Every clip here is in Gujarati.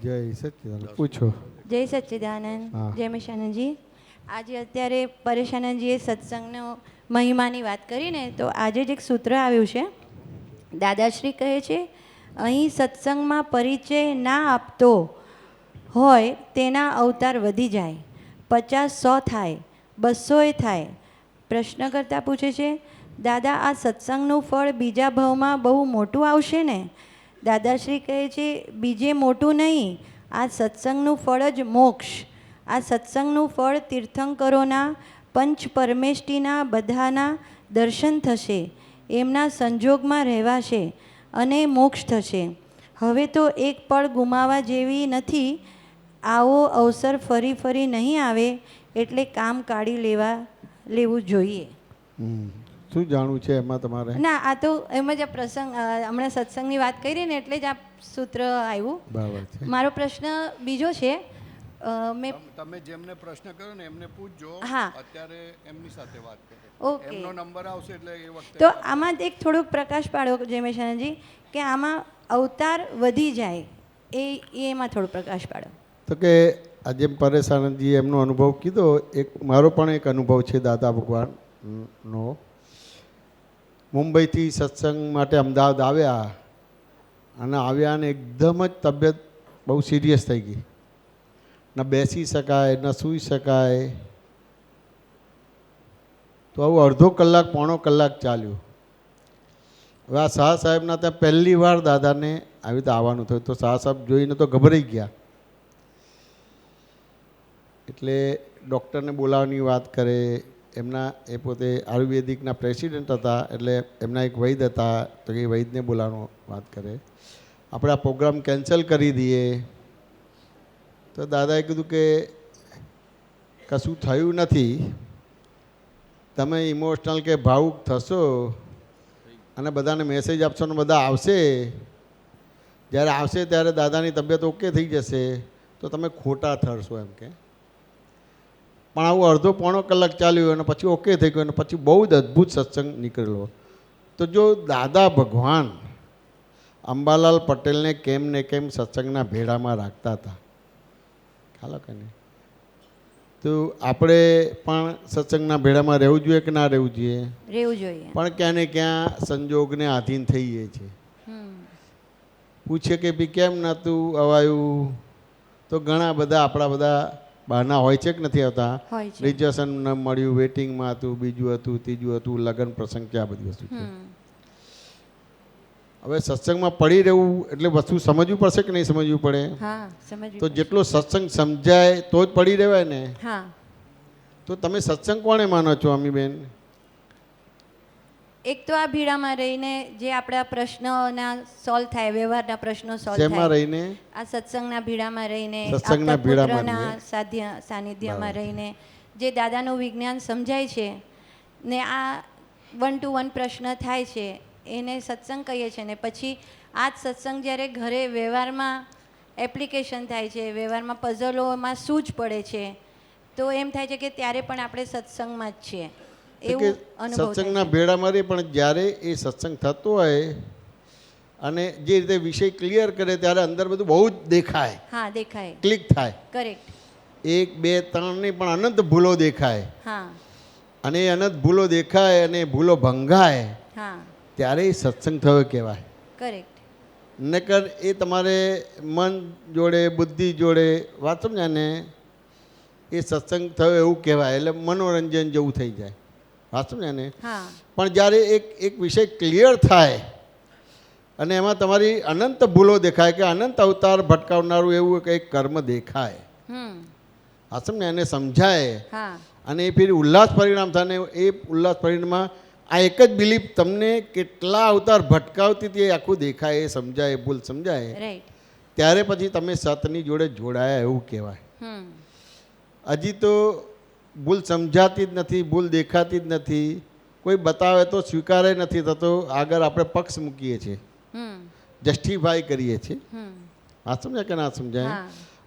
જય સચ્ચિદાનંદ પૂછો. જય સચ્ચિદાનંદ. જય મિશાનંદજી. આજે અત્યારે પરેશાનંદજીએ સત્સંગનો મહિમાની વાત કરીને તો આજે જ એક સૂત્ર આવ્યું છે. દાદાશ્રી કહે છે અહીં સત્સંગમાં પરિચય ના આપતો હોય તેના અવતાર વધી જાય, 50-100 થાય, 200 થાય. પ્રશ્નકર્તા પૂછે છે દાદા આ સત્સંગનું ફળ બીજા ભાવમાં બહુ મોટું આવશે ને? દાદાશ્રી કહે છે બીજે મોટું નહીં, આ સત્સંગનું ફળ જ મોક્ષ. આ સત્સંગનું ફળ તીર્થંકરોના પંચ પરમેષ્ટિના બધાના દર્શન થશે, એમના સંજોગમાં રહેવાશે અને મોક્ષ થશે. હવે તો એક પળ ગુમાવા જેવી નથી. આવો અવસર ફરી ફરી નહીં આવે એટલે કામ કાઢી લેવું જોઈએ. શું જાણવું છે એમાં તમારે? ના, આ તો એમ જ આ પ્રસંગ હમણાં સત્સંગની વાત કરી ને એટલે જ આ સૂત્ર આવ્યું. બરાબર છે. મારો પ્રશ્ન બીજો છે. તમે જેમને પ્રશ્ન કર્યો ને એમને પૂછજો. હા, અત્યારે એમની સાથે વાત કરો. ઓકે, એમનો નંબર આવશે એટલે એ વખતે. તો આમાં એક થોડોક પ્રકાશ પાડો જયમેશાનંદજી કે આમાં અવતાર વધી જાય એમાં થોડો પ્રકાશ પાડો. તો કે આજે પરેશાનંદજી એમનો અનુભવ કીધો, એક મારો પણ એક અનુભવ છે દાદા ભગવાનનો. મુંબઈથી સત્સંગ માટે અમદાવાદ આવ્યા અને આવ્યા ને એકદમ જ તબિયત બહુ સિરિયસ થઈ ગઈ. ન બેસી શકાય, ન સૂઈ શકાય. તો આવું અડધો કલાક પોણો કલાક ચાલ્યું. હવે આ શાહ સાહેબના ત્યાં પહેલી વાર દાદાને આવી રીતે આવવાનું થયું. તો શાહ સાહેબ જોઈને તો ગભરાઈ ગયા. એટલે ડૉક્ટરને બોલાવવાની વાત કરે. એમના એ પોતે આયુર્વેદિકના પ્રેસિડેન્ટ હતા, એટલે એમના એક વૈદ હતા, તો એ વૈદને બોલાવવાની વાત કરે. આપણે આ પ્રોગ્રામ કેન્સલ કરી દઈએ. તો દાદાએ કીધું કે કશું થયું નથી, તમે ઇમોશનલ કે ભાવુક થશો અને બધાને મેસેજ આપશો ને બધા આવશે. જ્યારે આવશે ત્યારે દાદાની તબિયત ઓકે થઈ જશે તો તમે ખોટા ઠરશો એમ કે. પણ આવું અડધો પોણો કલાક ચાલ્યું અને પછી ઓકે થઈ ગયું અને પછી બહુ જ અદ્ભુત સત્સંગ નીકળેલો. તો જો દાદા ભગવાન અંબાલાલ પટેલને કેમ ને કેમ સત્સંગના ભેડામાં રાખતા હતા, ખ્યાલ કે નહીં? તો આપણે પણ સત્સંગના ભેડામાં રહેવું જોઈએ કે ના રહેવું જોઈએ? રહેવું જોઈએ. પણ ક્યાં ને ક્યાં સંજોગને આધીન થઈ જાય છે. પૂછે કે ભી કેમ નહોતું અવાયું, તો ઘણા બધા આપણા બધા બહાના હોય છે કે નથી આવતા? રિજર્વેશન ન મળ્યું, વેટિંગમાં હતું, બીજું હતું, ત્રીજું હતું, લગ્ન પ્રસંગ છે, આ બધી વસ્તુ છે. હવે સત્સંગમાં પડી રહેવું એટલે વસ્તુ સમજવું પડશે કે નહીં સમજવું પડે? તો જેટલો સત્સંગ સમજાય તો જ પડી રહેવાય ને. તો તમે સત્સંગ કોને માનો છો અમીબેન? એક તો આ ભીડામાં રહીને જે આપણા પ્રશ્નોના સોલ્વ થાય, વ્યવહારના પ્રશ્નો સોલ્વ થાય. શેમાં રહીને? આ સત્સંગના ભીડામાં રહીને, સત્સંગના ભીડામાં સાનિધ્યમાં રહીને જે દાદાનું વિજ્ઞાન સમજાય છે ને આ 1 to 1 પ્રશ્ન થાય છે એને સત્સંગ કહીએ છીએ. ને પછી આ જ સત્સંગ જ્યારે ઘરે વ્યવહારમાં એપ્લિકેશન થાય છે, વ્યવહારમાં પઝલોમાં સૂઝ પડે છે, તો એમ થાય છે કે ત્યારે પણ આપણે સત્સંગમાં જ છીએ એવું અનુભવ. સત્સંગના ભેડામાં રહે પણ જ્યારે એ સત્સંગ થતો હોય અને જે રીતે વિષય ક્લિયર કરે ત્યારે અંદર બધું બહુ જ દેખાય. હા, દેખાય, ક્લિક થાય. કરેક્ટ. 1, 2, 3 નહીં પણ અનંત ભૂલો દેખાય. હા, અને એ અનંત ભૂલો દેખાય અને ભૂલો ભંગાય હા, ત્યારે એ સત્સંગ થયો કહેવાય. કરેક્ટ. નકર એ તમારે મન જોડે બુદ્ધિ જોડે વાત સમજ્યા ને, એ સત્સંગ થયો એવું કહેવાય. એટલે મનોરંજન જેવું થઈ જાય. વાત સમજ્યા ને? પણ જ્યારે એક વિષય ક્લિયર થાય અને એમાં તમારી અનંત ભૂલો દેખાય કે અનંત અવતાર ભટકાવનારું એવું કંઈક કર્મ દેખાય, વાત સમજ્યા, એને સમજાય અને એ ફરી ઉલ્લાસ પરિણામ થાય ને એ ઉલ્લાસ પરિણામમાં આ એક જ બિલીફ તમને કેટલા અવતાર ભટકાવતી હતી એ આખું દેખાય, એ સમજાય, ભૂલ સમજાય, ત્યારે પછી તમે સતની જોડે જોડાયા એવું કહેવાય. હજી તો ભૂલ સમજાતી જ નથી, ભૂલ દેખાતી જ નથી, કોઈ બતાવે તો સ્વીકારે નથી થતો. આગળ આપણે પક્ષ મૂકીએ છીએ, જસ્ટિફાઈ કરીએ છીએ. આ સમજાય કે ના સમજાય?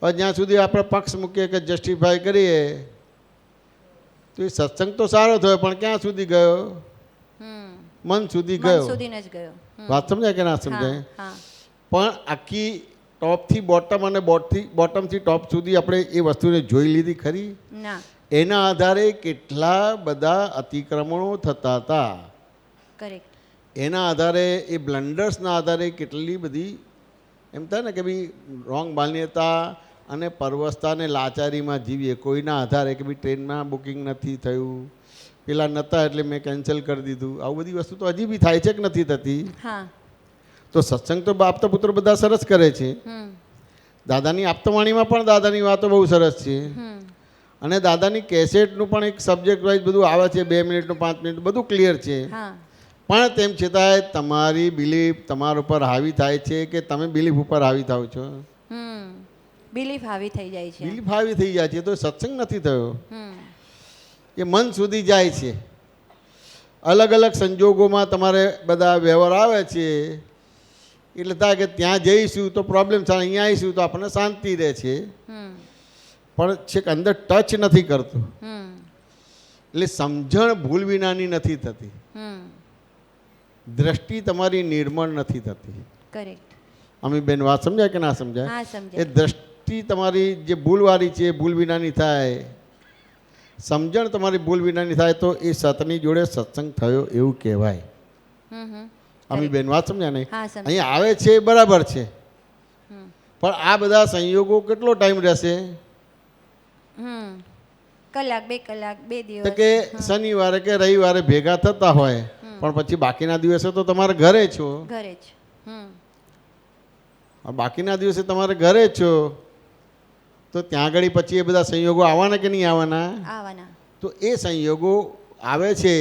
હવે જ્યાં સુધી આપણે પક્ષ મૂકીએ કે જસ્ટિફાઈ કરીએ તો એ સત્સંગ તો સારો થયો પણ ક્યાં સુધી ગયો? મન સુધી ગયો. વાત સમજાય કે ના સમજાય? પણ આખી ટોપથી બોટમ અને બોટમથી ટોપ સુધી આપણે એ વસ્તુને જોઈ લીધી ખરી? ના. એના આધારે કેટલા બધા અતિક્રમણો થતા હતા, કરેક્ટ. એના આધારે એ બ્લન્ડર્સના આધારે કેટલી બધી એમ થાય ને કે ભાઈ રોંગ માન્યતા અને પરવસતા અને લાચારીમાં જીવીએ કોઈના આધારે કે ભાઈ ટ્રેનમાં બુકિંગ નથી થયું, પેલા નહોતા એટલે મેં કેન્સલ કરી દીધું. આવું બધી વસ્તુ તો હજી બી થાય છે કે નથી થતી? હા. તો સત્સંગ તો બાપ તો પુત્ર બધા સરસ કરે છે. દાદાની આપતવાણીમાં પણ દાદાની વાતો બહુ સરસ છે. અને દાદાની કેસેટનું પણ એક સબ્જેક્ટ વાઇઝ બધું આવે છે, 2 મિનિટનું 5 મિનિટ બધું ક્લિયર છે. પણ તેમ છતાંય તમારી બિલીફ તમારા ઉપર હાવી થાય છે કે તમે બિલીફ ઉપર હાવી થાવ છો? બિલીફ હાવી થઈ જાય છે. બિલીફ હાવી થઈ જાય છે તો સત્સંગ નથી થયો. એ મન સુધી જાય છે. અલગ અલગ સંજોગોમાં તમારે બધા વ્યવહાર આવે છે એટલે થાય કે ત્યાં જઈશું તો પ્રોબ્લેમ થાય, અહીંયા આવીશું તો આપણને શાંતિ રહે છે. પણ છેક અંદર ટચ નથી કરતું એટલે સમજણ ભૂલ વિનાની નથી થતી, દ્રષ્ટિ તમારી નિર્મળ નથી થતી. કરેક્ટ. અમી બેન વાત સમજાય કે ના સમજાય? હા, એ સમજાય. દ્રષ્ટિ તમારી જે ભૂલવાળી છે ભૂલ વિનાની થાય, સમજણ તમારી ભૂલ વિનાની થાય તો એ સતની જોડે સત્સંગ થયો એવું કહેવાય. અમી બેન વાત સમજાય ને? હા, સમજાય. અહીંયા આવે છે એ બરાબર છે, પણ આ બધા સંયોગો કેટલો ટાઈમ રહેશે? કલાક, 2 કલાક, 2 દિવસ. તો કે શનિવારે કે રવિવારે ભેગા થતા હોય પણ પછી બાકીના દિવસે તો તમારે ઘરે છો. ઘરે જ. બાકીના દિવસે તમારે ઘરે છો તો ત્યાં આગળ પછી એ બધા સંયોગો આવવાના કે નહીં આવવાના? આવવાના. તો એ સંયોગો આવે છે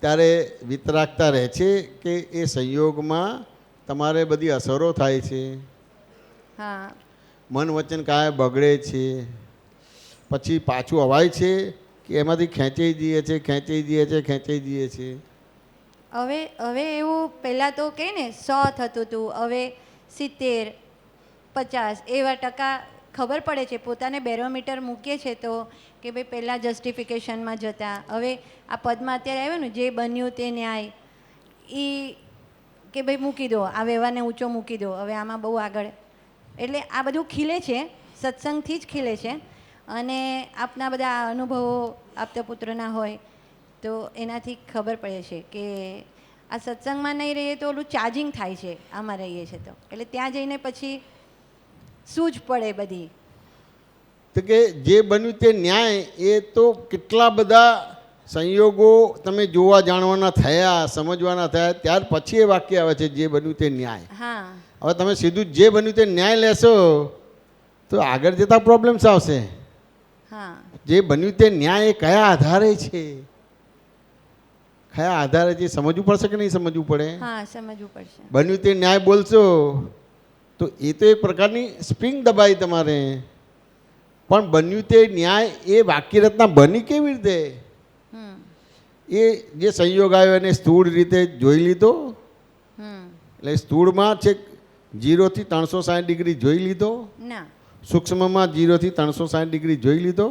ત્યારે વિતરાગતા રહે છે કે એ સંયોગમાં તમારે બધી અસરો થાય છે. હા. મન વચન કાય બગડે છે, પછી પાછું અવાય છે કે એમાંથી ખેંચાઈ જઈએ છે, ખેંચાઈ જઈએ છે, ખેંચાઈ જઈએ છે. હવે એવું પહેલાં તો કહે ને 100 થતું હતું, હવે 70, 50 એવા ટકા ખબર પડે છે. પોતાને બેરોમીટર મૂકીએ છે તો કે ભાઈ પહેલાં જસ્ટિફિકેશનમાં જતા, હવે આ પદમાં અત્યારે આવ્યું ને જે બન્યું તે ન્યાય, એ કે ભાઈ મૂકી દો, આ વ્યવહારને ઊંચો મૂકી દો, હવે આમાં બહુ આગળ. એટલે આ બધું ખીલે છે, સત્સંગથી જ ખીલે છે. અને આપના બધા અનુભવો આપતા પુત્રના હોય તો એનાથી ખબર પડે છે કે આ સત્સંગમાં નહીં રહીએ તો ઓલું ચાર્જિંગ થાય છે, આમાં રહીએ છીએ તો. એટલે ત્યાં જઈને પછી સૂઝ પડે બધી. તો કે જે બન્યું તે ન્યાય એ તો કેટલા બધા સંયોગો તમે જોવા જાણવાના થયા, સમજવાના થયા, ત્યાર પછી એ વાક્ય આવે છે જે બન્યું તે ન્યાય. હા. હવે તમે સીધું જે બન્યું તે ન્યાય લેશો તો આગળ જતા પ્રોબ્લેમ્સ આવશે. હા. જે બન્યું તે ન્યાય એ કયા આધારે છે, કયા આધારે છે સમજવું પડશે કે નહીં સમજવું પડે? હા, સમજવું પડશે. બન્યું તે ન્યાય બોલશો તો એ તો એક પ્રકારની સ્પ્રિંગ દબાઈ તમારે, પણ બન્યું તે ન્યાય એ વાક્ય રચના બની કેવી રીતે? એ જે સંયોગ આવ્યો એને સ્થૂળ રીતે જોઈ લીધો, એટલે સ્થૂળમાં છે 0 થી 360 ડિગ્રી જોઈ લીધો, ના. સૂક્ષ્મમાં 0 થી 360 ડિગ્રી જોઈ લીધો,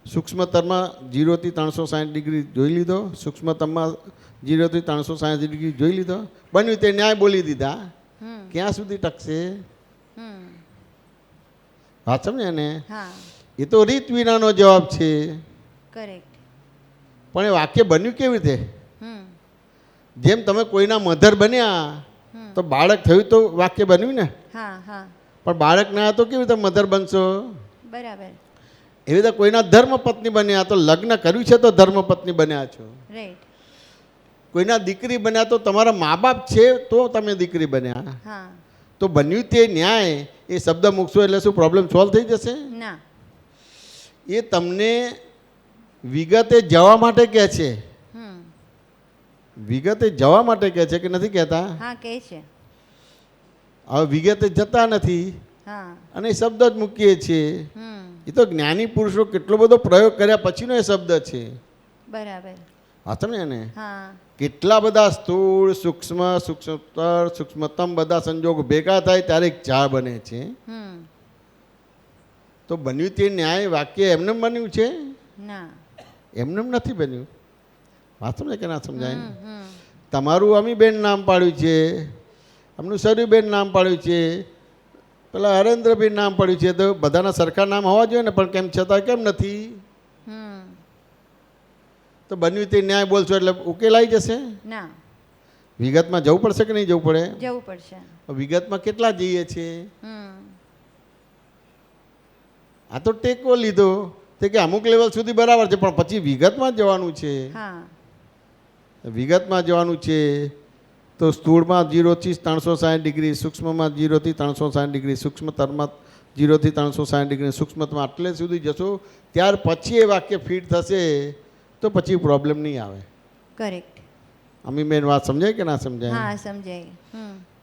સૂક્ષ્મતરમાં 0 થી 360 ડિગ્રી જોઈ લીધો, સૂક્ષ્મતમમાં 0 થી 360 ડિગ્રી જોઈ લીધો, બન્યું તે ન્યાય બોલી દીધા. ક્યાં સુધી ટકશે? વાત સમજે ને? એ તો રીત વિનાનો જવાબ છે. કરેક્ટ. પણ એ વાક્ય બન્યું કેવી રીતે? જેમ તમે કોઈના મધર બન્યા તો બાળક થયું તો વાક્ય બન્યું ને? હા, હા. પણ બાળક ના તો કેવી રીતે મધર બનશો? બરાબર. એવી રીતે કોઈના ધર્મપત્ની બન્યા તો લગ્ન કર્યું છે તો ધર્મપત્ની બન્યા છો. રાઈટ. કોઈના દીકરી બન્યા તો તમારા મા બાપ છે તો તમે દીકરી બન્યા. હા. તો બન્યું તે ન્યાય એ શબ્દ મૂકશો એટલે શું પ્રોબ્લેમ સોલ્વ થઈ જશે? ના. એ તમને વિગતે જવા માટે કહે છે, વિગતે જવા માટે કહે છે કે નથી કહેતા? હા, કહે છે. હવે વિગતે જતા નથી અને શબ્દ જ મૂકીએ છીએ. એ તો જ્ઞાની પુરુષો કેટલો બધો પ્રયોગ કર્યા પછીનો એ શબ્દ છે. બરાબર. હા, સમજે ને? હા. કેટલા બધા સ્થૂળ, સૂક્ષ્મ, સૂક્ષ્મતર, સૂક્ષ્મતમ બધા સંજોગ ભેગા થાય ત્યારે એક ચા બને છે. તો બન્યું તે ન્યાય વાક્ય એમને બન્યું છે? ના. એમને નથી બન્યું. વાત સમજાય કે ના સમજાય? તમારું અમીબેન નામ પાડ્યું છે, આમનું સરુબેન નામ પાડ્યું છે, પેલા હરેન્દ્રબેન નામ પડ્યું છે, તો બધાના સરખા નામ હોવા જોઈએ ને, પણ કેમ છતાં કેમ નથી? તો બન્યું તે ન્યાય બોલશો એટલે ઉકેલાઈ જશે? ના, વિગતમાં જવું પડશે કે નહીં જવું પડે? જવું પડશે. વિગતમાં કેટલા જઈએ છીએ? આ તો ટેકો લીધો તે કે અમુક લેવલ સુધી બરાબર છે, પણ પછી વિગતમાં જવાનું છે. હા, વિગતમાં જવાનું છે તો સ્થૂળમાં 0 થી 360 ડિગ્રી, સૂક્ષ્મમાં 0 થી 360 ડિગ્રી, સૂક્ષ્મતરમાં 0 થી 360 ડિગ્રી, સૂક્ષ્મતમાં આટલે સુધી જશો ત્યાર પછી એ વાક્ય ફિટ થશે, તો પછી પ્રોબ્લેમ નહીં આવે. કરેક્ટ. અમી બેન વાત સમજાય કે ના સમજાય? હા, સમજાય.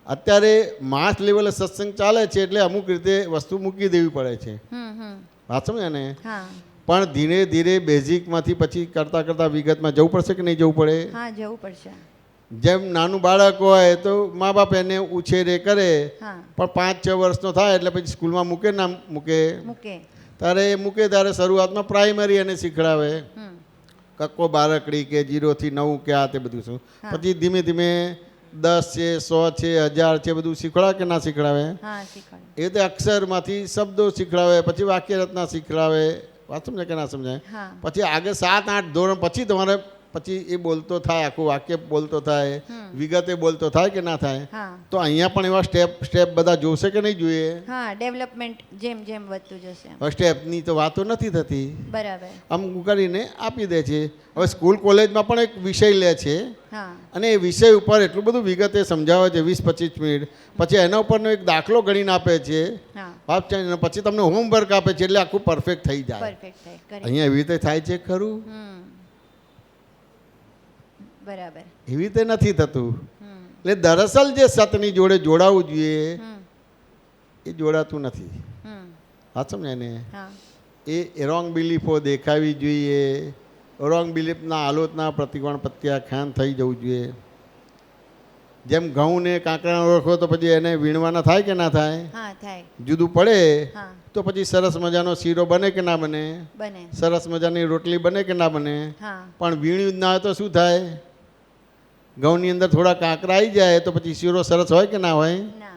અત્યારે માસ લેવલે સત્સંગ ચાલે છે એટલે અમુક રીતે વસ્તુ મૂકી દેવી પડે છે. વાત સમજાય ને? હા, પણ ધીરે ધીરે બેઝિકમાંથી પછી કરતાં કરતાં વિગતમાં જવું પડશે કે નહીં જવું પડે? હા, જવું પડશે. જેમ નાનું બાળક હોય તો મા બાપ એને ઉછેરે કરે, હા, પણ 5-6 વર્ષનો થાય એટલે પછી સ્કૂલમાં મૂકે ના મૂકે? મૂકે. ત્યારે એ મૂકે ત્યારે શરૂઆતમાં પ્રાઇમરી એને શીખડાવે, કક્કો બારકડી કે 0 થી 9 કે આ તે બધું શું. પછી ધીમે ધીમે 10 છે, 100 છે, 1000 છે, બધું શીખવાડે કે ના શીખડાવે? હા, શીખવાડે. એ રીતે અક્ષરમાંથી શબ્દો શીખડાવે, પછી વાક્ય રચના શીખડાવે. વાત સમજાય કે ના સમજાય? હા, પછી આગળ 7-8 ધોરણ પછી તમારે પછી એ બોલતો થાય, આખું વાક્ય બોલતો થાય, વિગતે બોલતો થાય કે ના થાય? હા. તો અહીંયા પણ એવા સ્ટેપ બધા જોશે કે નહીં જોઈએ? હા, ડેવલપમેન્ટ જેમ જેમ વધતું જશે. હવે સ્ટેપની તો વાતો નથી થતી, બરાબર. આમ કરીને આપી દે છે. હવે સ્કૂલ કોલેજમાં પણ એક વિષય લે છે હા, અને એ વિષય ઉપર એટલું બધું વિગતે સમજાવે છે 20-25 મિનિટ, પછી એના ઉપરનો એક દાખલો ગણીને આપે છે, હા, પછી તમને હોમવર્ક આપે છે, એટલે આખું પરફેક્ટ થઈ જાય. પરફેક્ટ થાય. કરેક્ટ. અહીંયા એવી રીતે થાય છે ખરું? બરાબર. એવી રીતે નથી થતું. એટલે દરઅસલ જે સતની જોડે જોડાવું જોઈએ એ જોડાતું નથી. વાત સમજાય ને? હા, એ રોંગ બિલીફો દેખાવી જોઈએ, રોંગ બિલીફના આલોચના પ્રતિકોણ પ્રત્યાખ્યાન થઈ જવું જોઈએ. જેમ ઘઉં ને કાંકરા ઓળખો તો પછી એને વીણવાના થાય કે ના થાય? હા, થાય. જુદું પડે હા, તો પછી સરસ મજાનો શીરો બને કે ના બને? બને. સરસ મજાની રોટલી બને કે ના બને? હા, પણ વીણ્યું જ ના હોય તો શું થાય? ઘઉંની અંદર થોડા કાંકરા આવી જાય તો પછી શીરો સરસ હોય કે ના હોય? ના.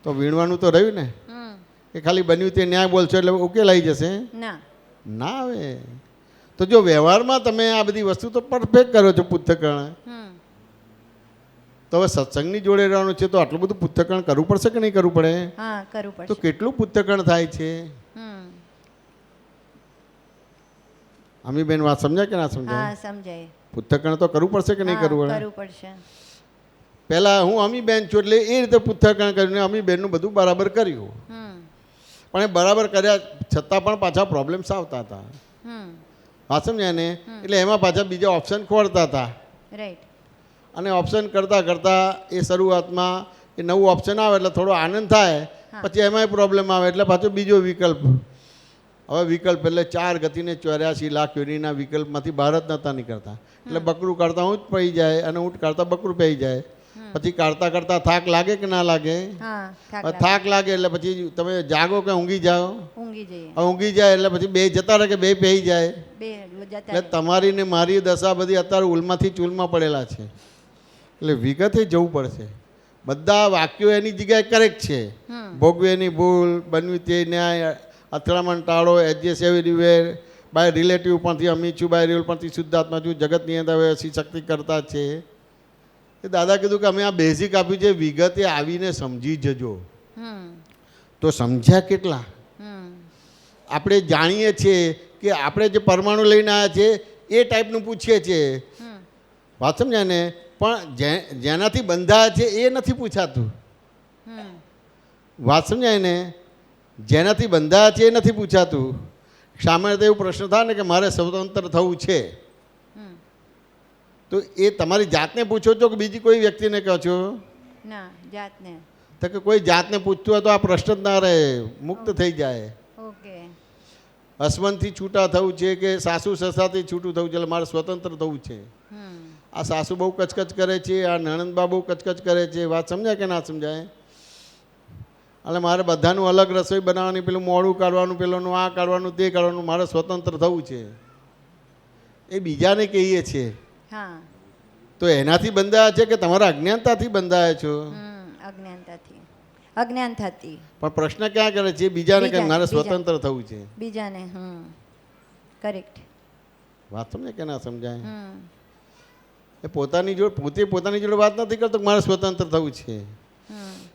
તો વીણવાનું તો રહ્યું ને. એ ખાલી બન્યું તે ન્યાય બોલશો એટલે ઉકેલાઈ જશે? ના. ના આવે. તો જો વ્યવહારમાં તમે આ બધી વસ્તુ તો પરફેક્ટ કરો છો પૃથ્થકરણ, તો હવે સત્સંગની જોડે રહેવાનું છે તો આટલું બધું પૃથ્થકરણ કરવું પડશે કે નહીં કરવું પડે? હા, કરવું પડશે. તો કેટલું પૃથ્થકરણ થાય છે? અમીબેન વાત સમજાય કે ના સમજાય? હા, સમજાય. પૃથ્થકરણ તો કરવું પડશે કે નહીં કરવું પડે? કરવું પડશે. પહેલાં હું અમીબેન છું એટલે એ રીતે પૃથ્થકરણ કરીને અમીબેનનું બધું બરાબર કર્યું, પણ એ બરાબર કર્યા છતાં પણ પાછા પ્રોબ્લેમ્સ આવતા હતા. વાત સમજાય ને? એટલે એમાં પાછા બીજા ઓપ્શન ખોરતા હતા. રાઈટ. અને ઓપ્શન કરતાં કરતાં એ શરૂઆતમાં એ નવું ઓપ્શન આવે એટલે થોડો આનંદ થાય, પછી એમાંય પ્રોબ્લેમ આવે એટલે પાછો બીજો વિકલ્પ. હવે વિકલ્પ એટલે 4 ગતિને 84 લાખ યોનિના વિકલ્પમાંથી બહાર જ નહોતા નીકળતા. એટલે બકરું કાઢતા ઊંટ પડી જાય અને ઊંટ કાઢતા બકરું પડી જાય. પછી કાઢતા કાઢતા થાક લાગે કે ના લાગે? થાક લાગે એટલે પછી તમે જાગો કે ઊંઘી જાઓ? ઊંઘી જઈએ. ઊંઘી જાય એટલે પછી બે જતા રહે કે બે પેઈ જાય? બે જતા. એટલે તમારી ને મારી દશા બધી અત્યારે ઉલમાંથી ચૂલમાં પડેલા છે. એટલે વિગતે જવું પડશે. બધા વાક્યો એની જગ્યાએ કરેક્ટ છે. ભોગવે એની ભૂલ, બન્યું તે ન્યાય, અથડામણ ટાળો, એડજસ્ટ એવરીવેર, બાય રિલેટિવ પણથી અમી છું, બાય રિયલ પણથી શુદ્ધાત્મા છું, જગતની અંદર અસી શક્તિ કરતા છે. એ દાદા કીધું કે અમે આ બેઝિક આપ્યું છે, વિગતે આવીને સમજી જજો. તો સમજ્યા કેટલા? આપણે જાણીએ છીએ કે આપણે જે પરમાણુ લઈને આવ્યા છે એ ટાઈપનું પૂછીએ છીએ. વાત સમજાય ને? પણ જેનાથી બંધાયા છે એ નથી પૂછાતું. વાત સમજાય ને? જેનાથી બંધાયા છે એ નથી પૂછાતું. સામાન્ય રીતે એવું પ્રશ્ન થાય ને કે મારે સ્વતંત્ર થવું છે, તો એ તમારી જાતને પૂછો છો કે બીજી કોઈ વ્યક્તિને કહો છો? ના, જાતને. તો કે કોઈ જાતને પૂછતું હોય તો આ પ્રશ્ન જ ના રહે, મુક્ત થઈ જાય. ઓકે. હસબન્ડથી છૂટા થવું છે કે સાસુ સસરાથી છૂટું થવું છે એટલે મારે સ્વતંત્ર થવું છે. આ સાસુ બહુ કચકચ કરે છે, આ નણંદબા બહુ કચકચ કરે છે. વાત સમજાય કે ના સમજાય? એટલે મારે બધાનું અલગ રસોઈ બનાવવાની, પેલું મોડું કાઢવાનું, પેલું આ કાઢવાનું, તે કાઢવાનું, મારે સ્વતંત્ર થવું છે. એ બીજાને કહીએ છીએ. હા. તો એનાથી બંધાયા છે કે તમારા અજ્ઞાનતાથી બંધાયા છો? અજ્ઞાન થતી. પણ પ્રશ્ન ક્યાં કરે છે? બીજાને કે મારે બીજાને. સ્વતંત્ર થવું છે. બીજાને કરેક્ટ. વાત સમજે કે ના સમજાય? એ પોતાની જોડે વાત નથી કરતો કે મારે સ્વતંત્ર થવું છે.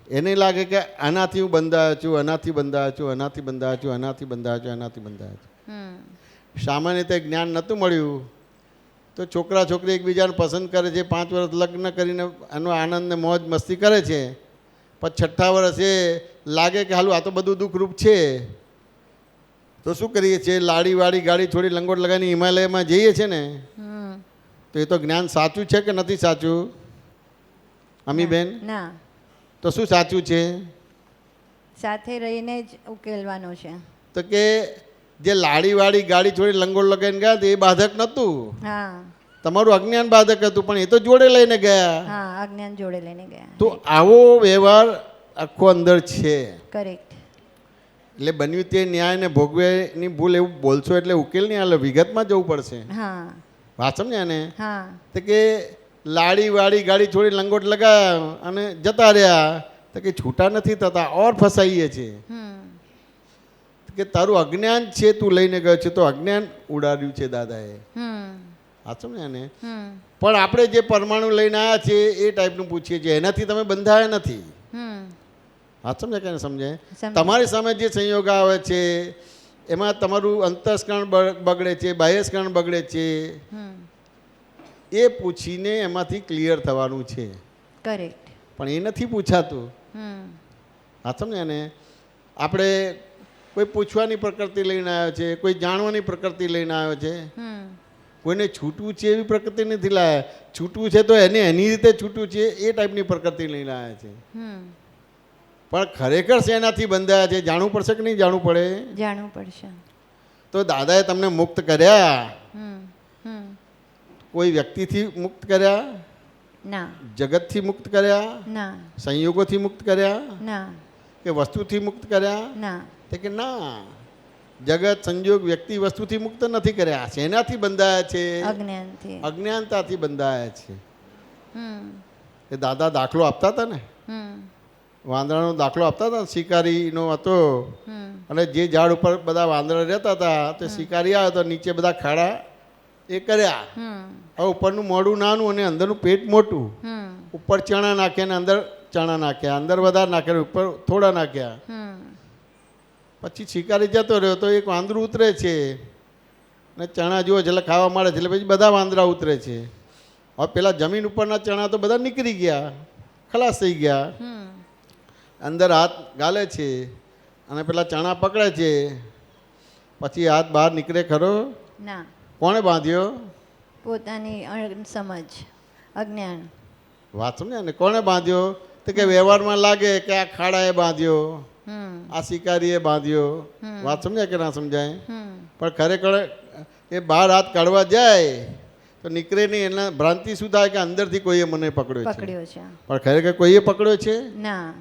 એને લાગે કે આનાથી હું બંધાયો છું, આનાથી બંધાયો છું, આનાથી બંધાયો છું, આનાથી બંધાયો છું, આનાથી બંધાયો છું. સામાન્ય રીતે જ્ઞાન નહોતું મળ્યું તો છોકરા છોકરી એકબીજાને પસંદ કરે છે, 5 વર્ષ લગ્ન કરીને એનો આનંદ ને મોજ મસ્તી કરે છે. પછી 6ઠ્ઠા વર્ષે લાગે કે હાલું આ તો બધું દુઃખરૂપ છે, તો શું કરીએ છીએ? લાડીવાળી ગાડી થોડી લંગોટ લગાવીને હિમાલયમાં જઈએ છીએ ને, તો એ તો જ્ઞાન સાચું છે કે નથી સાચું? અમીબેન, ના, તો શું સાચું છે? સાથે રહીને જ ઉકેલવાનો છે. તો કે જે લાડીવાળી ગાડી થોડી લંગોટ લગાવીને ગયા તો એ બાધક નહોતું, હા તમારું અજ્ઞાન બાધક હતું, પણ એ તો જોડે લઈને ગયા. હા, અજ્ઞાન જોડે લઈને ગયા. તો આવો વ્યવહાર આખો અંદર છે. કરેક્ટ. એટલે બન્યું તે ન્યાયને ભોગવેની ભૂલ એવું બોલશો એટલે ઉકેલ નહીં આવે, વિગતમાં જવું પડશે. હા વાત સમજ્યા ને? હા તો કે લાડીવાળી ગાડી થોડી લંગોટ લગાવ્યા અને જતા રહ્યા, તો કે છૂટા નથી થતા, ઓર ફસાઈએ છીએ. કે તારું અજ્ઞાન છે, તું લઈને ગયો છે, તો અજ્ઞાન ઉડાડ્યું છે દાદાએ. હા સમજ્યા ને? પણ આપણે જે પરમાણુ લઈને આવ્યા છીએ એ ટાઈપનું પૂછીએ છીએ, એનાથી તમે બંધાયા નથી. હા સમજાય કે સમજાય? તમારી સામે જે સંયોગ આવે છે એમાં તમારું અંતસ્કરણ બગડે છે, બાહ્યસ્કરણ બગડે છે, એ પૂછીને એમાંથી ક્લિયર થવાનું છે. કરેક્ટ. પણ એ નથી પૂછાતું. હા સમજ્યા ને? આપણે કોઈ પૂછવાની પ્રકૃતિ લઈને આવ્યો છે, કોઈ જાણવાની પ્રકૃતિ લઈને આવ્યો છે. કોઈને છૂટવું છે એવી પ્રકૃતિ નથી લાવ્યા, છૂટવું છે તો એને એની રીતે છૂટવું છે એ ટાઈપની પ્રકૃતિ લઈને આવ્યા છે. પણ ખરેખર શેનાથી બંધાયા છે જાણવું પડશે કે નહીં જાણવું પડે? જાણવું પડશે. તો દાદાએ તમને મુક્ત કર્યા, કોઈ વ્યક્તિથી મુક્ત કર્યા? ના. જગતથી મુક્ત કર્યા? ના. સંયોગોથી મુક્ત કર્યા? ના. કે વસ્તુથી મુક્ત કર્યા? ના. તે કે ના, જગત સંયોગ વ્યક્તિ વસ્તુથી મુક્ત નથી કર્યા. શેનાથી બંધાયા છે? અજ્ઞાનથી. અજ્ઞાનતાથી બંધાયા છે. એ દાદા દાખલો આપતા હતા ને, વાંદરાનો દાખલો આપતા હતા, શિકારીનો હતો, અને જે ઝાડ ઉપર બધા વાંદરા રહેતા હતા તો શિકારી આવ્યો તો નીચે બધા ખાડા એ કર્યા. હવે ઉપરનું મોઢું નાનું અને અંદરનું પેટ મોટું. ઉપર ચણા નાખ્યા ને અંદર ચણા નાખ્યા, અંદર વધારે નાખ્યા, ઉપર થોડા નાખ્યા. પછી શિકારી જતો રહ્યો તો એક વાંદરું ઉતરે છે ને ચણા જુઓ એટલે ખાવા મળે છે, એટલે પછી બધા વાંદરા ઉતરે છે. હવે પેલા જમીન ઉપરના ચણા તો બધા નીકળી ગયા, ખલાસ થઈ ગયા. અંદર હાથ ગાલે છે અને પેલા ચણા પકડે છે, પછી હાથ બહાર નીકળે ખરો? ના. કોણે બાંધ્યો? પોતાની સમજ, અજ્ઞાન. વાત સમજ્યા ને? કોણે બાંધ્યો? તો કે વ્યવહારમાં લાગે કે આ ખાડાએ બાંધ્યો, આ શિકારીએ બાંધ્યો. વાત સમજાય કે ના સમજાય? પણ ખરેખર એ બહાર હાથ કાઢવા જાય તો નીકળે નહીં. એના ભ્રાંતિ શું થાય કે અંદરથી કોઈએ મને પકડ્યો છે, પણ ખરેખર કોઈએ પકડ્યો છે? ના,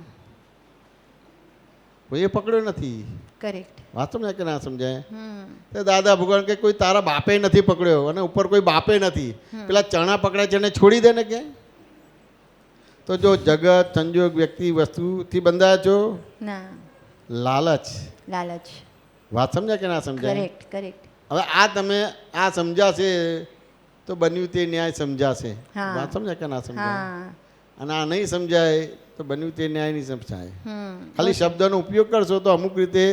કોઈએ પકડ્યો નથી. કરેક્ટ. વાત સમજાય કે ના સમજાય? તો દાદા ભગવાન કે કોઈ તારા બાપે નથી પકડ્યો અને ઉપર કોઈ બાપે નથી. પેલા ચણા પકડ્યા છે એને છોડી દે ને કે. તો જો જગત સંજોગ વ્યક્તિ વસ્તુથી બંધાયા છો, ના, લાલચ. લાલચ. વાત સમજાય કે ના સમજાય? કરેક્ટ. કરેક્ટ. હવે આ તમે આ સમજાશે તો બન્યું તે ન્યાય સમજાશે. હા. વાત સમજાય કે ના સમજાય? હા. અને આ નહીં સમજાય તો બન્યું તે ન્યાય નહીં સમજાય. ખાલી શબ્દનો ઉપયોગ કરશો તો અમુક રીતે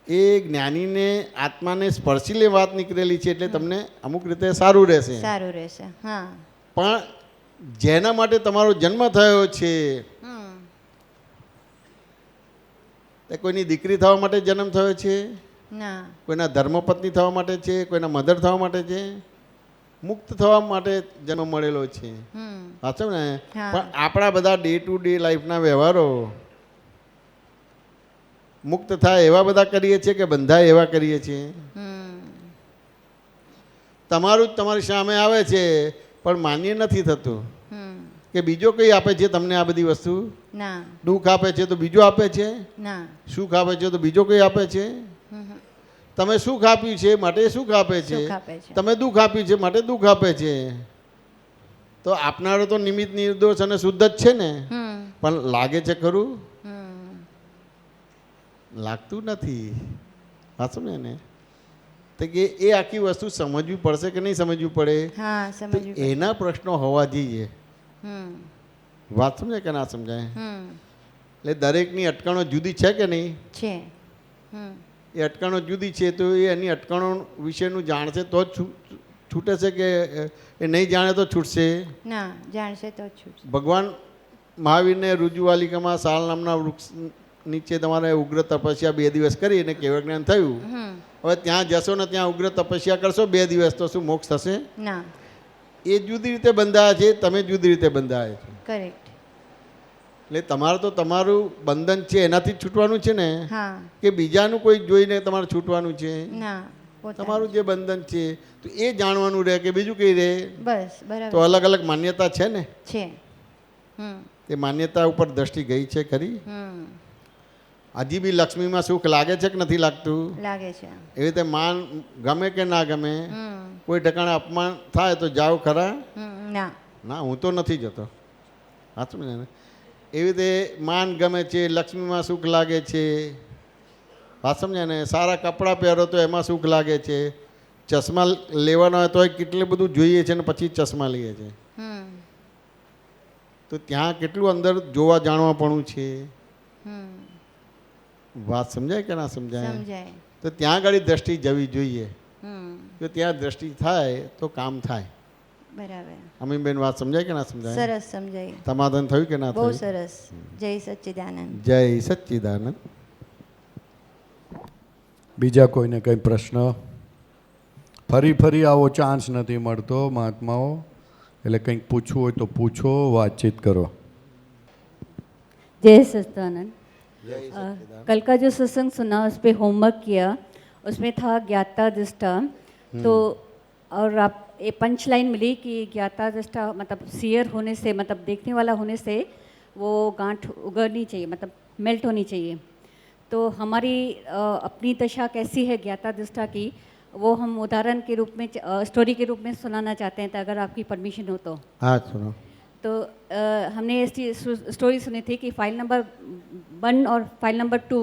એ જ્ઞાનીને આત્માને સ્પર્શીને વાત નીકળેલી છે એટલે તમને અમુક રીતે સારું રહેશે. સારું રહેશે. હા. પણ જેના માટે તમારો જન્મ થયો છે, તે કોઈની દીકરી થવા માટે જન્મ થયો છે? ના. કોઈના ધર્મપત્ની થવા માટે છે? કોઈના મધર થવા માટે છે? મુક્ત થવા માટે જન્મ મળેલો છે. સાચું ને? પણ આપણા બધા ડે ટુ ડે લાઈફના વ્યવહારો મુક્ત થાય એવા બધા કરીએ છીએ કે બંધાય એવા કરીએ છીએ? તમારું જ તમારી સામે આવે છે પણ માન્ય નથી થતું. કે બીજો કઈ આપે છે તમને આ બધી વસ્તુ? ના. દુઃખ આપે છે તો બીજો આપે છે? ના. સુખ આપે છે તો બીજો કઈ આપે છે? તમે સુખ આપ્યું છે માટે સુખ આપે છે, તમે દુઃખ આપ્યું છે માટે દુઃખ આપે છે. તો આપનારો તો નિમિત્ત નિર્દોષ અને શુદ્ધ જ છે ને, પણ લાગે છે ખરું? લાગતું નથી. હા સમજે ને? તો કે એ આખી વસ્તુ સમજવી પડશે કે નહીં સમજવી પડે? હા તો સમજ્યું. એના પ્રશ્નો હોવા જોઈએ. હમ વાત સમજાય કે ના સમજાય? હમ એટલે દરેકની અટકણો જુદી છે કે નહીં? છે. હમ એ અટકણો જુદી છે તો એ એની અટકણો વિશેનું જાણશે તો જ છૂટે છે કે એ નહીં જાણે તો છૂટશે? ના જાણશે તો જ છૂટશે. ભગવાન મહાવીરને રુજુવાલિકામાં સાલ નામના વૃક્ષ નીચે તમારે ઉગ્ર તપસ્યા 2 દિવસ કરી અને કેવળ જ્ઞાન થયું. હવે ત્યાં જશો ને ત્યાં ઉગ્ર તપસ્યા કરશો 2 દિવસ તો શું મોક્ષ થશે? ના. એ જુદી રીતે બંધાયા છે, તમે જુદી રીતે બંધાયા છો. કરેક્ટ. એટલે તમારે તો તમારું બંધન છે એનાથી જ છૂટવાનું છે ને? હા. કે બીજાનું કોઈ જોઈને તમારે છૂટવાનું છે? ના. પોતાનું. તમારું જે બંધન છે તો એ જાણવાનું રહે કે બીજું કઈ રહે? બસ બરાબર. તો અલગ અલગ માન્યતા છે ને? છે. હમ એ માન્યતા ઉપર દ્રષ્ટિ ગઈ છે ખરી? હજી બી લક્ષ્મીમાં સુખ લાગે છે કે નથી લાગતું? લાગે છે. એવી રીતે માન ગમે કે ના ગમે, હમ કોઈ ઠેકાણે અપમાન થાય તો જાઓ ખરા? ના. ના, હું તો નથી જતો. હા સમજે ને? એવી રીતે માન ગમે છે, લક્ષ્મીમાં સુખ લાગે છે. વાત સમજ્યા ને? સારા કપડાં પહેરો તો એમાં સુખ લાગે છે. ચશ્મા લેવાના હોય તો કેટલું બધું જોઈએ છે ને પછી ચશ્મા લઈએ છે. તો ત્યાં કેટલું અંદર જોવા જાણવાપણું છે. વાત સમજાય કે ના સમજાય? સમજાય. તો ત્યાં આગળ દ્રષ્ટિ જવી જોઈએ. જો ત્યાં દ્રષ્ટિ થાય તો કામ થાય. બરાબર. અમીનબેન વાત સમજાય કે ના સમજાય? સરસ સમજાય. સમાધાન થયું કે ના બહુ થયું? સરસ. જય સચ્ચિદાનંદ. જય સચ્ચિદાનંદ. બીજા કોઈને કંઈ પ્રશ્ન? ફરી આવો ચાન્સ નથી મળતો મહાત્માઓ, એટલે કંઈક પૂછવું હોય તો પૂછો, વાતચીત કરો. जय सच्चिदानंद। कल का जो सत्संग सुना उस पर होमवर्क किया, उसमें था ज्ञाता दृष्टा। तो और आप ये पंच लाइन मिली कि ज्ञाता दृष्टा मतलब सीयर होने से, मतलब देखने वाला होने से वो गांठ उगड़नी चाहिए, मतलब मेल्ट होनी चाहिए। तो हमारी अपनी दशा कैसी है ज्ञाता दृष्टा की, वो हम उदाहरण के रूप में स्टोरी के रूप में सुनाना चाहते हैं, तो अगर आपकी परमिशन हो तो। हाँ सुनो। तो हमने ऐसी स्टोरी सुनी थी कि फाइल नंबर 1 और फाइल नंबर 2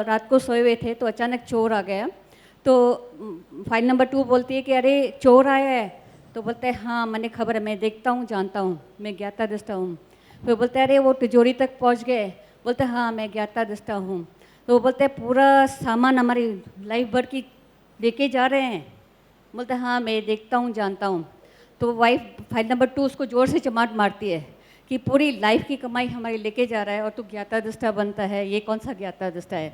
रात को सोए हुए थे, तो अचानक चोर आ गया। तो फाइल नंबर 2 बोलती है कि अरे चोर आया है। तो बोलते हैं हाँ मैंने खबर है, मैं देखता हूँ, जानता हूँ, मैं ज्ञाता दृष्टा हूँ। फिर बोलते हैं अरे वो तिजोरी तक पहुँच गए। बोलते हैं हाँ मैं ज्ञाता दृष्टा हूँ। तो वो बोलते हैं पूरा सामान हमारी लाइफ भर की लेके जा रहे हैं। बोलते हैं हाँ मैं देखता हूँ, जानता हूँ। तो वाइफ फाइल नंबर 2 उसको जोर से चमाट मारती है कि पूरी लाइफ की कमाई हमारी लेके जा रहा है और तू ज्ञाता दृष्टा बनता है, ये कौन सा ज्ञाता दृष्टा है।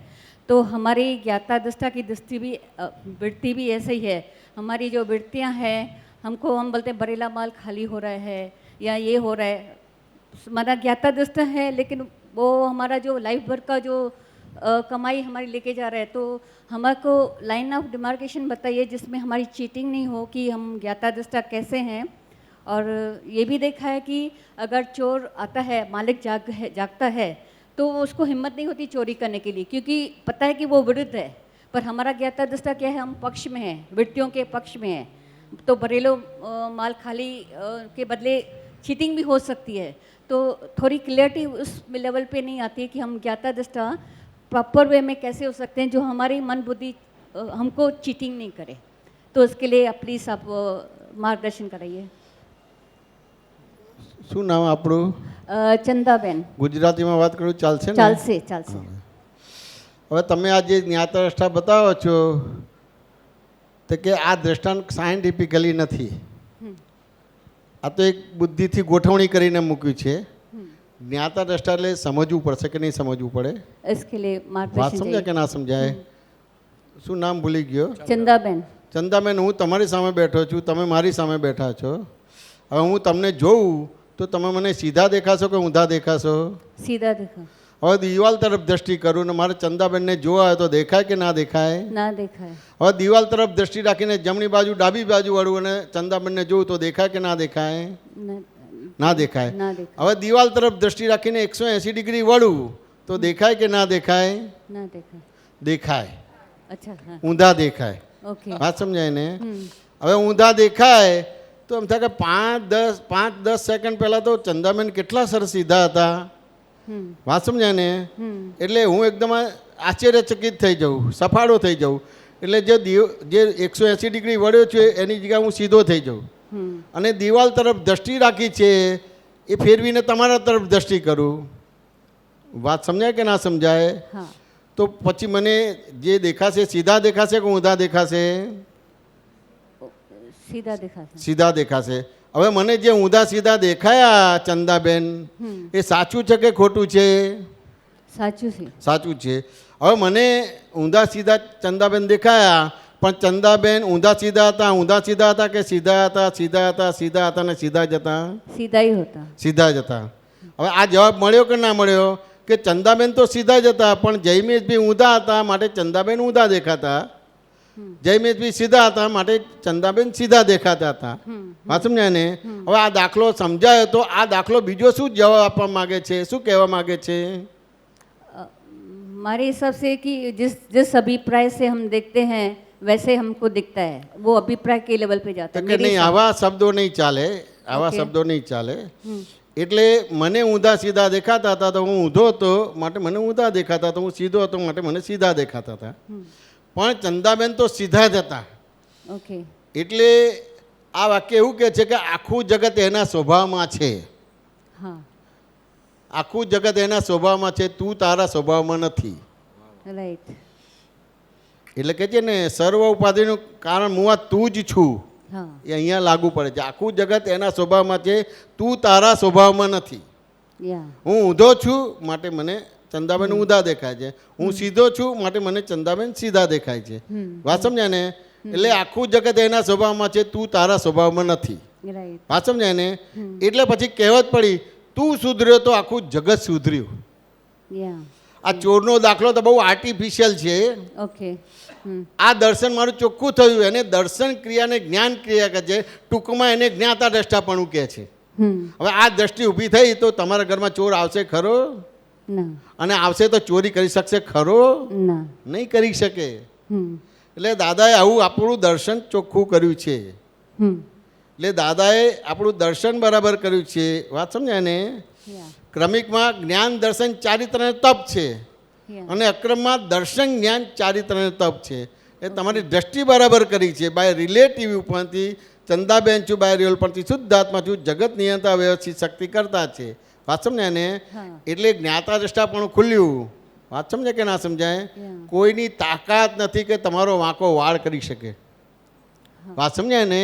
तो हमारी ज्ञाता दृष्टा की दृष्टि भी वृत्ति भी ऐसे ही है। हमारी जो वृत्तियाँ हैं, हमको हम बोलते हैं बरेला माल खाली हो रहा है या ये हो रहा है, हमारा ज्ञाता दृष्टा है, लेकिन वो हमारा जो लाइफ भर का जो कमाई हमारी लेके जा रहा है। तो हमको लाइन ऑफ डिमार्केशन बताइए जिसमें हमारी चीटिंग नहीं हो, कि हम ज्ञाता दृष्टा कैसे हैं। और ये भी देखा है कि अगर चोर आता है, मालिक जागता है, तो उसको हिम्मत नहीं होती चोरी करने के लिए, क्योंकि पता है कि वो विरुद्ध है। पर हमारा ज्ञाता दृष्टा क्या है, हम पक्ष में हैं, वृत्तियों के पक्ष में हैं। तो बरेलो माल खाली के बदले चीटिंग भी हो सकती है। तो थोड़ी क्लियरिटी उस लेवल पे नहीं आती है कि हम ज्ञाता दृष्टा प्रॉपर वे में कैसे हो सकते हैं जो हमारी मन बुद्धि हमको चीटिंग नहीं करे। तो उसके लिए प्लीज़ आप मार्गदर्शन कराइए। શું નામ આપણું? ચંદાબેન। ગુજરાતીમાં વાત કરું ચાલશે ને? ચાલશે ચાલશે। હવે તમે આ જે જ્ઞાતા દ્રષ્ટા બતાવો છો તો કે આ દ્રષ્ટાંત સાયન્ટિફિકલી નથી, આ તો એક બુદ્ધિથી ગોઠવણી કરીને મૂક્યું છે। જ્ઞાતા દ્રષ્ટા એટલે સમજવું પડશે કે નહીં સમજવું પડે? इसके लिए વાત मार्गदर्शन સમજાય चाहिए। કે ના સમજાય? શું નામ ભૂલી ગયો? ચંદાબેન। ચંદાબેન, હું તમારી સામે બેઠો છું, તમે મારી સામે બેઠા છો। હવે હું તમને જોઉં તો તમે મને સીધા દેખાશો કે ઊંધા દેખાશો? सीधा देखा। હવે દિવાલ તરફ દ્રષ્ટિ કરું ને મારે ચંદાબેનને જોવા હોય તો દેખાય કે ના દેખાય? ना देखा है। હવે દિવાલ તરફ દ્રષ્ટિ રાખીને જમણી બાજુ ડાબી બાજુ વળું અને ચંદાબેનને જોઉં તો દેખાય કે ના દેખાય? ના દેખાય। ना देखा। હવે દિવાલ તરફ દ્રષ્ટિ રાખીને 180 ડિગ્રી વળું તો દેખાય કે ના દેખાય? ना देखा। દેખાય। अच्छा हाँ ઊંધા દેખાય। ओके। વાત સમજાય ને? હવે ઊંધા દેખાય તો એમ થાય કે 5-10 સેકન્ડ પહેલાં તો ચંદાબેન કેટલા સરસ સીધા હતા। વાત સમજાય ને? એટલે હું એકદમ આશ્ચર્યચકિત થઈ જવું, સફાળો થઈ જવું. એટલે જે 180 ડિગ્રી વળ્યો છે એની જગ્યાએ હું સીધો થઈ જાઉં અને દિવાલ તરફ દ્રષ્ટિ રાખી છે એ ફેરવીને તમારા તરફ દ્રષ્ટિ કરું. વાત સમજાય કે ના સમજાય? हाँ તો પછી મને જે દેખાશે સીધા દેખાશે કે ઊંધા દેખાશે? सीधा दिखा था। સીધા દેખાશે. હવે મને જે ઊંધા સીધા દેખાયા ચંદાબેન એ સાચું છે કે ખોટું છે? साचू से સાચું છે. હવે મને ઊંધા સીધા ચંદાબેન દેખાયા પણ ચંદાબેન ઊંધા સીધા હતા કે સીધા હતા ને સીધા જ હતા? सीधा ही होता। સીધા જ હતા. હવે આ જવાબ મળ્યો કે ના મળ્યો કે ચંદાબેન તો સીધા જ હતા પણ જયમેશભાઈ ઊંધા હતા માટે ચંદાબેન ઊંધા દેખાતા, જયમેશભાઈ સીધા હતા માટે ચંદાબેન સીધા દેખાતા હતા. વાત સમજાય ને? હવે આ દાખલો સમજાયો તો આ દાખલો બીજો શું જવાબ આપવા માગે છે, શું કહેવા માગે છે? हमारे हिसाब से कि जिस अभिप्राय से हम देखते हैं वैसे हमको दिखता है, वो अभिप्राय के लेवल पे जाता है। કે નહીં, આવા શબ્દો નહીં ચાલે, આવા શબ્દો નહીં ચાલે. એટલે મને ઊંધા સીધા દેખાતા હતા તો હું ઊંધો હતો માટે મને ઊંધા દેખાતા હતા, હું સીધો હતો માટે મને સીધા દેખાતા હતા. પણ ચંદાબેન તો સીધા જ હતા. ओके એટલે આ વાક્ય એવું કહે છે કે આખું જગત એના સ્વભાવમાં છે. हाँ આખું જગત એના સ્વભાવમાં છે, તું તારા સ્વભાવમાં નથી. राइट એટલે કે છે ને સર્વ ઉપાધિનું કારણ મુઆ તું જ છું, हाँ એ અહીંયા લાગુ પડે છે. આખું જગત એના સ્વભાવમાં છે, તું તારા સ્વભાવમાં નથી. या હું ઊંધો છું માટે મને ચંદાબેન ઊંધા દેખાય છે, હું સીધો છું માટે મને ચંદાબેન સીધા દેખાય છે. વાત સમજાય ને? એટલે આખું જગત એના સ્વભાવમાં છે, તું તારા સ્વભાવમાં નથી. राइट વાત સમજાય ને? એટલે પછી કહેવત પડી, તું સુધર્યો તો આખું જગત સુધર્યું. या આ ચોરનો દાખલો તો બહુ આર્ટિફિશિયલ છે. ओके આ દર્શન મારું ચોખ્ખું થયું, એને દર્શન ક્રિયાને જ્ઞાન ક્રિયા કહે છે. ટૂંકમાં એને જ્ઞાતા દ્રષ્ટાપણું કહે છે. હવે આ દ્રષ્ટિ ઊભી થઈ તો તમારા ઘરમાં ચોર આવશે ખરો? ना અને આવશે તો ચોરી કરી શકશે ખરો? ना નહીં કરી શકે. એટલે દાદાએ આવું આપણું દર્શન ચોખ્ખું કર્યું છે. એટલે દાદાએ આપણું દર્શન બરાબર કર્યું છે. વાત સમજાય ને? या ક્રમિકમાં જ્ઞાન દર્શન ચારિત્ર અને તપ છે या અને અક્રમમાં દર્શન જ્ઞાન ચારિત્ર અને તપ છે. એ તમારી દ્રષ્ટિ બરાબર કરી છે. બાય રિલેટિવ ઉપરથી ચંદાબેન છું, બાય રિયલ પરથી શુદ્ધાત્મા છું, જગત નિયંત્રણ વ્યવસ્થિત શક્તિ કરતા છે. વાત સમજાય ને? હા. એટલે જ્ઞાતા દ્રષ્ટા પણ ખુલ્યું. વાત સમજાય કે ના સમજાય? Yeah. કોઈની તાકાત નથી કે તમારો વાંકો વાળ કરી શકે. વાત સમજાય ને?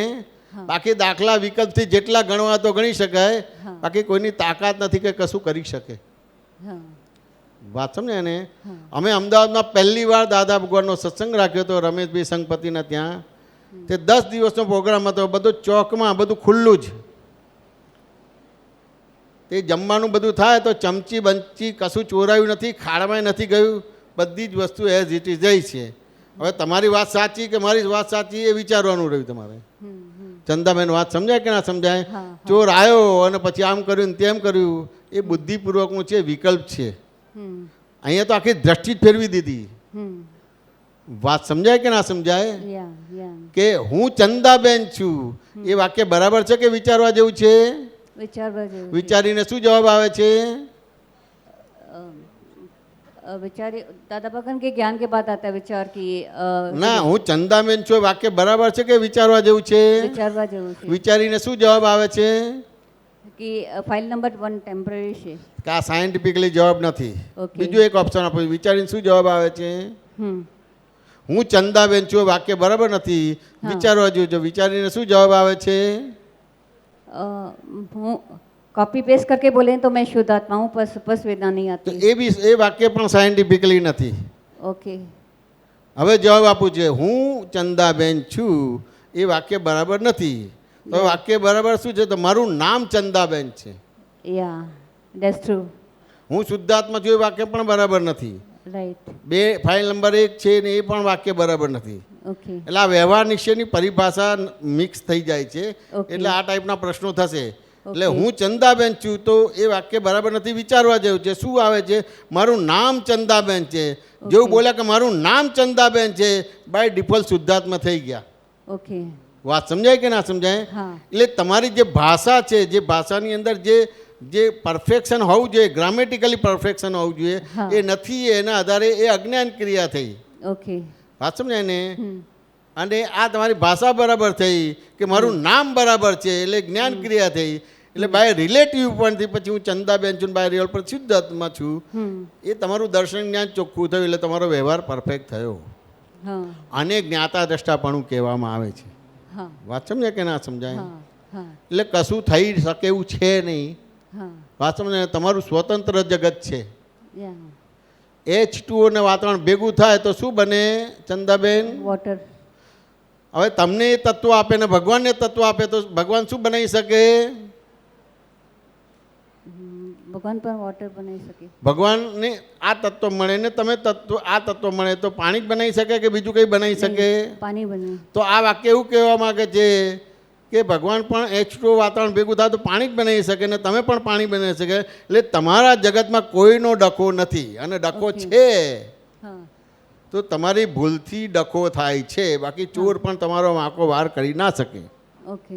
બાકી દાખલા વિકલ્પથી જેટલા ગણવા તો ગણી શકાય, બાકી કોઈની તાકાત નથી કે કશું કરી શકે. हाँ વાત સમજાય ને? અમે અમદાવાદમાં પહેલી વાર દાદા ભગવાનનો સત્સંગ રાખ્યો હતો રમેશભાઈ સંગપતિના ત્યાં. તે 10 દિવસનો પ્રોગ્રામ હતો. બધું ચોકમાં, બધું ખુલ્લું જ. તે જમવાનું બધું થાય તો ચમચી બંચી કશું ચોરાયું નથી, ખાડામાં નથી ગયું, બધી જ વસ્તુ એઝ ઇટ ઇઝ જઈ છે. હવે તમારી વાત સાચી કે મારી વાત સાચી એ વિચારવાનું રહ્યું તમારે. ચંદાબેન વાત સમજાય કે ના સમજાય? હા, ચોર આવ્યો અને પછી આમ કર્યું ને તેમ કર્યું, એ બુદ્ધિપૂર્વકનું છે, વિકલ્પ છે. અહીંયા તો આખી દ્રષ્ટિ જ ફેરવી દીધી. વાત સમજાય કે ના સમજાય? या या કે હું ચંદાબેન છું એ વાક્ય બરાબર છે કે વિચારવા જેવું છે? विचार बाजू વિચારીને શું જવાબ આવે છે? विचार दादा भगवान के ज्ञान के बाद आता है विचार की ના, હું ચંદાબેન છું એ વાક્ય બરાબર છે કે વિચારવા જેવું છે? विचार बाजू વિચારીને શું જવાબ આવે છે? कि फाइल नंबर 1 टेम्पररी છે કે આ સાયન્ટિફિકલી જવાબ નથી. Okay. બીજું એક ઓપ્શન આપો, વિચારીને શું જવાબ આવે છે? હું ચંદાબેન છું એ વાક્ય બરાબર નથી, વિચારવા જેવું છે. વિચારીને શું જવાબ આવે છે? હું कॉपी पेस्ट करके बोले तो मैं शुद्ध आत्मा हूँ, बस वेदना नहीं તો आती। એ બી એ વાક્ય પણ સાયન્ટિફિકલી નથી. ओके હવે જવાબ આપું છે, હું ચંદાબેન છું એ વાક્ય બરાબર નથી. તો વાક્ય બરાબર શું છે? તો મારું નામ ચંદાબેન છે. या दैट्स ट्रू હું શુદ્ધાત્મા છું એ વાક્ય પણ બરાબર નથી. राइट ફાઇલ નંબર 1 છે ને એ પણ વાક્ય બરાબર નથી. ओके એટલે આ વ્યવહાર નિશ્ચયની પરિભાષા મિક્સ થઈ જાય છે. Okay. એટલે આ ટાઈપના પ્રશ્નો થશે. એટલે હું ચંદાબેન છું તો એ વાક્ય બરાબર નથી, વિચારવા જેવું છે. શું આવે છે? મારું નામ ચંદાબેન છે. જેવું બોલ્યા કે મારું નામ ચંદાબેન છે, બાય ડિફોલ્ટ શુદ્ધાત્મા થઈ ગયા. ओके વાત સમજાય કે ના સમજાય? હા. એટલે તમારી જે ભાષા છે, જે ભાષાની અંદર જે જે પરફેક્શન હોવું જોઈએ, ગ્રામેટિકલી પરફેક્શન હોવું જોઈએ, હા. એ નથી. એના આધારે એ અજ્ઞાન ક્રિયા થઈ. ઓકે વાત સમજાય ને? અને આ તમારી ભાષા બરાબર થઈ કે મારું નામ બરાબર છે એટલે જ્ઞાન ક્રિયા થઈ. એટલે બાય રિલેટિવ પોઈન્ટથી પછી હું ચંદાબેન છું, બાય રિયલ પર શુદ્ધ આત્મા છું. એ તમારું દર્શન જ્ઞાન ચોખ્ખું થયું એટલે તમારો વ્યવહાર પરફેક્ટ થયો. હા આને જ્ઞાતા દ્રષ્ટાપણું કહેવામાં આવે છે. હા વાત સમજાય કે ના સમજાય? હા હા એટલે કશું થઈ શકે એવું છે નહીં. હા વાત સમજાય? તમારું સ્વતંત્ર જગત છે. યા H2O ને વાતાવરણ ભેગું થાય તો શું બને ચંદાબેન? વોટર હવે તમને એ તત્વ આપે ને ભગવાનને તત્વ આપે તો ભગવાન શું બનાવી શકે? ભગવાન પણ વોટર બનાવી શકે. ભગવાનને આ તત્વ મળે ને તમે તત્વ આ તત્વ મળે તો પાણી જ બનાવી શકે કે બીજું કંઈ બનાવી શકે? પાણી બને. તો આ વાક્ય એવું કહેવા માંગે છે કે ભગવાન પણ H2O વાતાવરણ ભેગું થાય તો પાણી જ બનાવી શકે ને તમે પણ પાણી બનાવી શકે. એટલે તમારા જગતમાં કોઈનો ડખો નથી. અને ડખો છે હા તો તમારી ભૂલથી ડખો થાય છે. બાકી ચોર પણ તમારો વાંકો વાર કરી ના શકે. ઓકે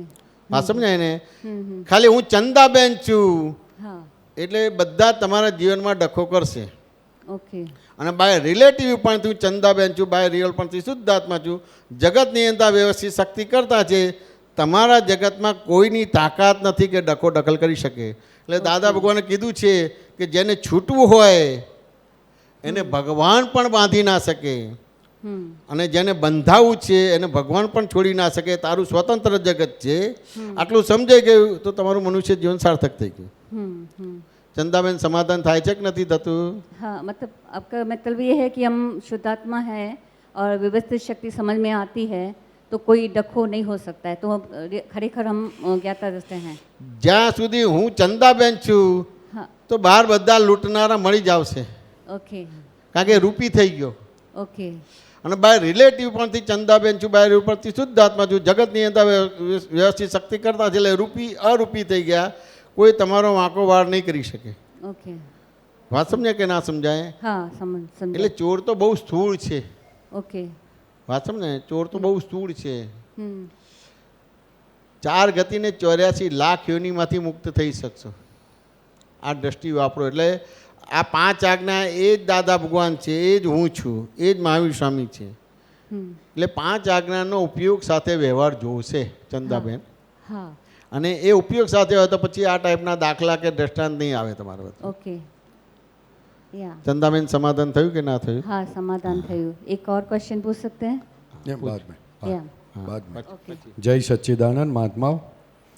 હા સમજાય ને? ખાલી હું ચંદાબેન છું હા એટલે બધા તમારા જીવનમાં ડખો કરશે. ઓકે અને બાય રિલેટિવ પણ હું ચંદાબેન છું, બાય રિયલ પણ શુદ્ધ આત્મા છું. જગત નિયંતા વ્યવસ્થિત શક્તિ કરતા છે. તમારા જગતમાં કોઈની તાકાત નથી કે ડખો દખલ કરી શકે. એટલે દાદા ભગવાને કીધું છે કે જેને છૂટવું હોય એને ભગવાન પણ બાંધી ના શકે, અને જેને બંધાવવું છે એને ભગવાન પણ છોડી ના શકે. તારું સ્વતંત્ર જગત છે. આટલું સમજાઈ ગયું તો તમારું મનુષ્ય જીવન સાર્થક થઈ ગયું. चंदाबेन समाधान થાય છે કે નથી થતું? हाँ मतलब आपका मतलब ये है कि हम शुद्धात्मा है और व्यवस्थित शक्ति समझ में आती है तो कोई डखो नहीं हो सकता है, तो खरेखर हम ज्ञाता दृष्टा हैं. જ્યાં સુધી હું ચંદાબેન છું हाँ તો બહાર બધા લૂંટનારા મળી જ આવશે, ओके કારણ કે રૂપી થઈ ગયો. ओके અને બાય રિલેટિવ પણથી ચંદાબેન છું, બાય ઉપરથી શુદ્ધ આત્મા છું. જગતની અંદર વ્યવસ્થિત શક્તિ કરતા છે એટલે રૂપી અરૂપી થઈ ગયા. કોઈ તમારો વાંકો વાર નહીં કરી શકે. ओके વાત સમજાય કે ના સમજાય? हाँ समझ એટલે ચોર તો બહુ સ્થૂળ છે. ओके વાત સમજાય? ચોર તો બહુ સ્થૂળ છે. 4 ગતિને 84 લાખ યોનિમાંથી મુક્ત થઈ શકશો. આ દ્રષ્ટિ વાપરો. એટલે આ 5 આજ્ઞા એ જ દાદા ભગવાન છે, એ જ હું છું, એ જ મહાવીર સ્વામી છે. એટલે 5 આજ્ઞાનો ઉપયોગ સાથે વ્યવહાર જોશે ચંદાબેન. हाँ અને એ ઉપયોગ સાથે હોય તો પછી આ ટાઈપના દાખલા કે દ્રષ્ટાંત નહીં આવે તમારા વચ્ચે. ओके या ચંદાબેન સમાધાન થયું કે ના થયું? हाँ समाधान थयु. एक और क्वेश्चन पूछ सकते हैं? ये बाद में या बाद में. जय सच्चिदानंद महात्माओं.